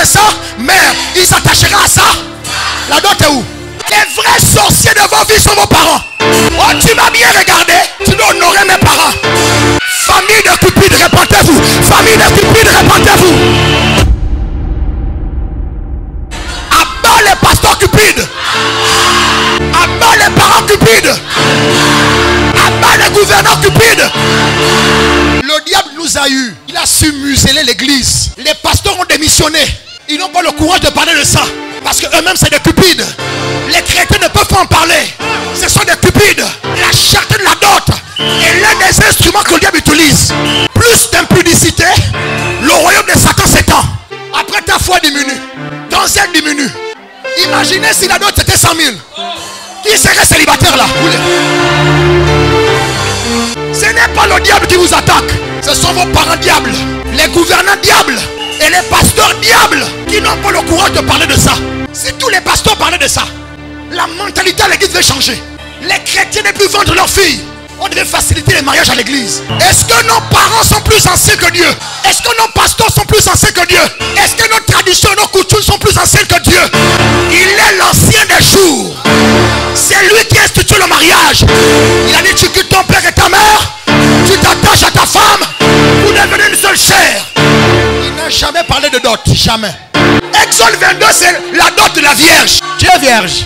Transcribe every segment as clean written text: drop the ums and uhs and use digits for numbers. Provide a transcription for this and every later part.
ça, mère. Il s'attachera à ça. La dot est où? Les vrais sorciers de vos vies sont vos parents. Oh, tu m'as bien regardé. Tu dois honorer mes parents. Famille de cupides, répentez-vous. Famille de cupides, répentez-vous. Abat les pasteurs cupides. Abat les parents cupides. Abat les gouverneurs cupides. Le diable nous a eu. Il a su museler l'église. Les pasteurs ont démissionné. Ils n'ont pas le courage de parler de ça. Parce qu'eux-mêmes c'est des cupides. Les chrétiens ne peuvent pas en parler. Ce sont des cupides. La cherté de la dot est l'un des instruments que le diable utilise. Plus d'impudicité, le royaume de Satan s'étend. Après ta foi diminue. Ton zèle diminue. Imaginez si la dot était 100 000. Qui serait célibataire là? Ce n'est pas le diable qui vous attaque. Ce sont vos parents diables. Les gouvernants diables. Et les pasteurs diables qui n'ont pas le courage de parler de ça. Si tous les pasteurs parlaient de ça, la mentalité à l'église devait changer. Les chrétiens ne plus vendre leurs filles. On devait faciliter les mariages à l'église. Est-ce que nos parents sont plus anciens que Dieu? Est-ce que nos pasteurs sont plus anciens que Dieu? Est-ce que nos traditions et nos coutumes sont plus anciennes que Dieu? Il est l'ancien des jours. C'est lui qui a institué le mariage. Il a dit: tu quittes ton père et ta mère, tu t'attaches à ta femme, vous devenez une seule chair. Il n'a jamais parlé de dot, jamais. Exode 22, c'est la dot de la vierge. Tu es vierge.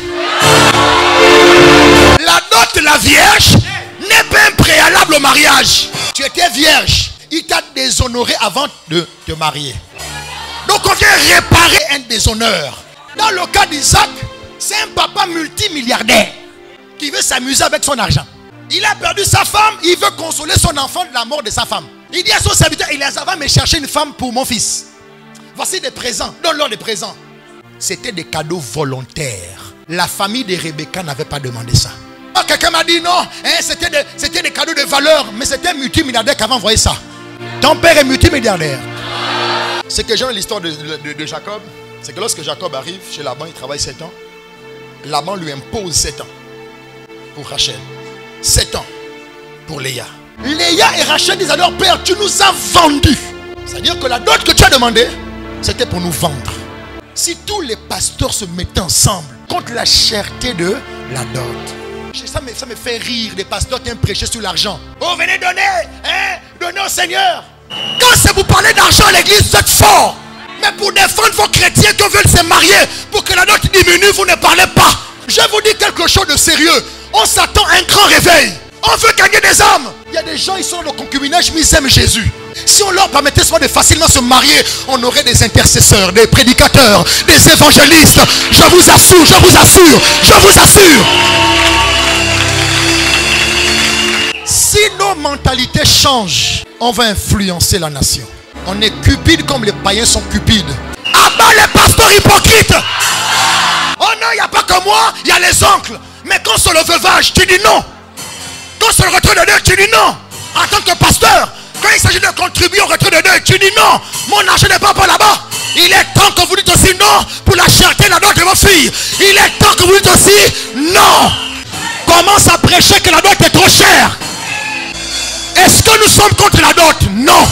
La dot de la vierge n'est pas un préalable au mariage. Tu étais vierge. Il t'a déshonoré avant de te marier. Donc on vient réparer un déshonneur. Dans le cas d'Isaac, c'est un papa multimilliardaire qui veut s'amuser avec son argent. Il a perdu sa femme, il veut consoler son enfant de la mort de sa femme. Il dit à son serviteur: Eliezer, va me chercher une femme pour mon fils. Voici des présents, donne-leur des présents. C'était des cadeaux volontaires. La famille de Rebecca n'avait pas demandé ça. Quelqu'un m'a dit non, hein, c'était des cadeaux de valeur, mais c'était un multimilliardaire qui avait envoyé ça. Ton père est multimilliardaire. Ce que j'aime l'histoire de Jacob, c'est que lorsque Jacob arrive chez Laban, il travaille 7 ans. Laban lui impose 7 ans pour Rachel. 7 ans pour Léa. Léa et Rachel disent à leur père: tu nous as vendus. C'est-à-dire que la dot que tu as demandé, c'était pour nous vendre. Si tous les pasteurs se mettaient ensemble contre la cherté de la dot. Ça me fait rire des pasteurs qui aiment prêcher sur l'argent. Oh, venez donner, hein, donnez au Seigneur. Quand c'est vous parlez d'argent à l'église, vous êtes fort. Mais pour défendre vos chrétiens qui veulent se marier, pour que la dot diminue, vous ne parlez pas. Je vous dis quelque chose de sérieux. On s'attend à un grand réveil. On veut gagner des âmes. Il y a des gens, ils sont dans le concubinage, mais ils aiment Jésus. Si on leur permettait de facilement se marier, on aurait des intercesseurs, des prédicateurs, des évangélistes. Je vous assure, je vous assure, je vous assure. Si nos mentalités changent, on va influencer la nation. On est cupide comme les païens sont cupides. Abat les pasteurs hypocrites. Oh non, il n'y a pas que moi, il y a les oncles. Mais quand c'est le veuvage, tu dis non. Quand c'est le retrait de deuil, tu dis non. En tant que pasteur, quand il s'agit de contribuer au retrait de deuil, tu dis non. Mon argent n'est pas là-bas. Il est temps que vous dites aussi non pour la cherté et la dot de vos filles. Il est temps que vous dites aussi non. Commence à prêcher que la dot est trop chère. Est-ce que nous sommes contre la dot? Non.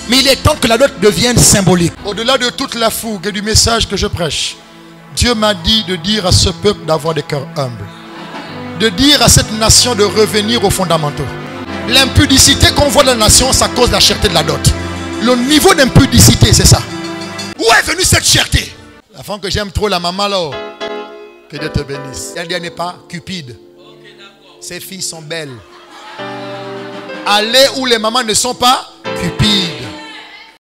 Mais il est temps que la dot devienne symbolique. Au-delà de toute la fougue et du message que je prêche, Dieu m'a dit de dire à ce peuple d'avoir des cœurs humbles. De dire à cette nation de revenir aux fondamentaux. L'impudicité qu'on voit dans la nation, c'est à cause de la cherté de la dot. Le niveau d'impudicité, c'est ça. Où est venue cette cherté? La femme que j'aime trop, la maman là. Que Dieu te bénisse. Elle n'est pas cupide. Ses filles sont belles. Allez où les mamans ne sont pas cupides.